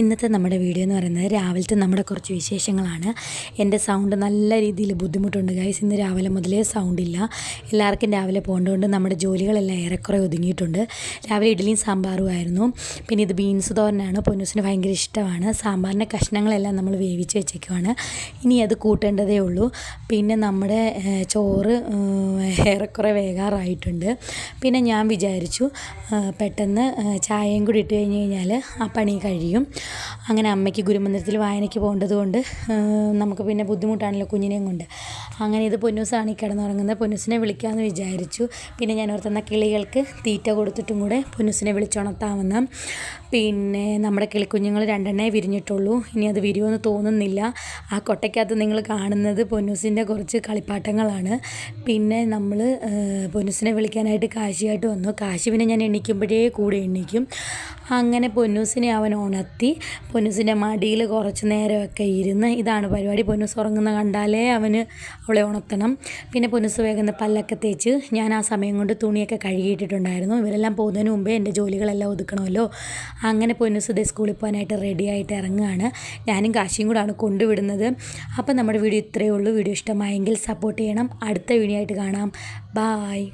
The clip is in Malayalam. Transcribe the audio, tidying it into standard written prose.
ഇന്നത്തെ നമ്മുടെ വീഡിയോ എന്ന് പറയുന്നത് രാവിലത്തെ നമ്മുടെ കുറച്ച് വിശേഷങ്ങളാണ്. എൻ്റെ സൗണ്ട് നല്ല രീതിയിൽ ബുദ്ധിമുട്ടുണ്ട് ഗൈസ്. ഇന്ന് രാവിലെ മുതലേ സൗണ്ടില്ല. എല്ലാവർക്കും രാവിലെ പോകേണ്ടതുകൊണ്ട് നമ്മുടെ ജോലികളെല്ലാം ഏറെക്കുറെ ഒതുങ്ങിയിട്ടുണ്ട്. രാവിലെ ഇഡ്ഡലിയും സാമ്പാറും ആയിരുന്നു. പിന്നെ ഇത് ബീൻസ് തോരനാണ്. പൊന്നൂസിന് ഭയങ്കര ഇഷ്ടമാണ്. സാമ്പാറിൻ്റെ കഷ്ണങ്ങളെല്ലാം നമ്മൾ വേവിച്ച് വെച്ചേക്കുവാണ്. ഇനി അത് കൂട്ടേണ്ടതേ ഉള്ളൂ. പിന്നെ നമ്മുടെ ചോറ് ഏറെക്കുറെ വേകാറായിട്ടുണ്ട്. പിന്നെ ഞാൻ വിചാരിച്ചു പെട്ടെന്ന് ചായയും കൂടി ഇട്ട് കഴിഞ്ഞ് കഴിഞ്ഞാൽ ആ പണി കഴിയും. അങ്ങനെ അമ്മയ്ക്ക് ഗുരുമന്ദിരത്തിൽ വായനയ്ക്ക് പോകേണ്ടത് കൊണ്ട് നമുക്ക് പിന്നെ ബുദ്ധിമുട്ടാണല്ലോ കുഞ്ഞിനെയും കൊണ്ട്. അങ്ങനെ ഇത് പൊന്നൂസാണ് ഈ കിടന്നുറങ്ങുന്നത്. പൊന്നൂസിനെ വിളിക്കാമെന്ന് വിചാരിച്ചു. പിന്നെ ഞാൻ ഓർത്തുന്ന കിളികൾക്ക് തീറ്റ കൊടുത്തിട്ടും കൂടെ പൊന്നൂസിനെ വിളിച്ചുണർത്താമെന്ന്. പിന്നെ നമ്മുടെ കിളിക്കുഞ്ഞുങ്ങൾ രണ്ടെണ്ണേ വിരിഞ്ഞിട്ടുള്ളൂ. ഇനി അത് വിരിയുമെന്ന് തോന്നുന്നില്ല. ആ കൊട്ടയ്ക്കകത്ത് നിങ്ങൾ കാണുന്നത് പൊന്നൂസിൻ്റെ കുറച്ച് കളിപ്പാട്ടങ്ങളാണ്. പിന്നെ നമ്മൾ പൊന്നൂസിനെ വിളിക്കാനായിട്ട് കാശിയായിട്ട് വന്നു. കാശി പിന്നെ ഞാൻ എണീക്കുമ്പോഴേ കൂടെ എണീക്കും. അങ്ങനെ പൊന്നൂസിനെ അവൻ ഉണർത്തി. പൊന്നൂസിൻ്റെ മടിയിൽ കുറച്ച് നേരമൊക്കെ ഇരുന്ന് ഇതാണ് പരിപാടി. പൊന്നൂസ് ഉറങ്ങുന്ന കണ്ടാലേ അവളെ ഉണർത്തണം. പിന്നെ പൊന്നൂസ് വേഗം പല്ലൊക്കെ തേച്ച് ഞാൻ ആ സമയം കൊണ്ട് തുണിയൊക്കെ കഴുകിയിട്ടിട്ടുണ്ടായിരുന്നു. ഇവരെല്ലാം പോകുന്നതിന് മുമ്പേ എൻ്റെ ജോലികളെല്ലാം ഒതുക്കണമല്ലോ. അങ്ങനെ പൊന്നൂസ് ദേ സ്കൂളിൽ പോകാനായിട്ട് റെഡിയായിട്ട് ഇറങ്ങുകയാണ്. ഞാനും കാശിയും കൂടാണ് കൊണ്ടുവിടുന്നത്. അപ്പം നമ്മുടെ വീഡിയോ ഇത്രയേ ഉള്ളൂ. വീഡിയോ ഇഷ്ടമായെങ്കിൽ സപ്പോർട്ട് ചെയ്യണം. അടുത്ത വീഡിയോ ആയിട്ട് കാണാം. ബായ്.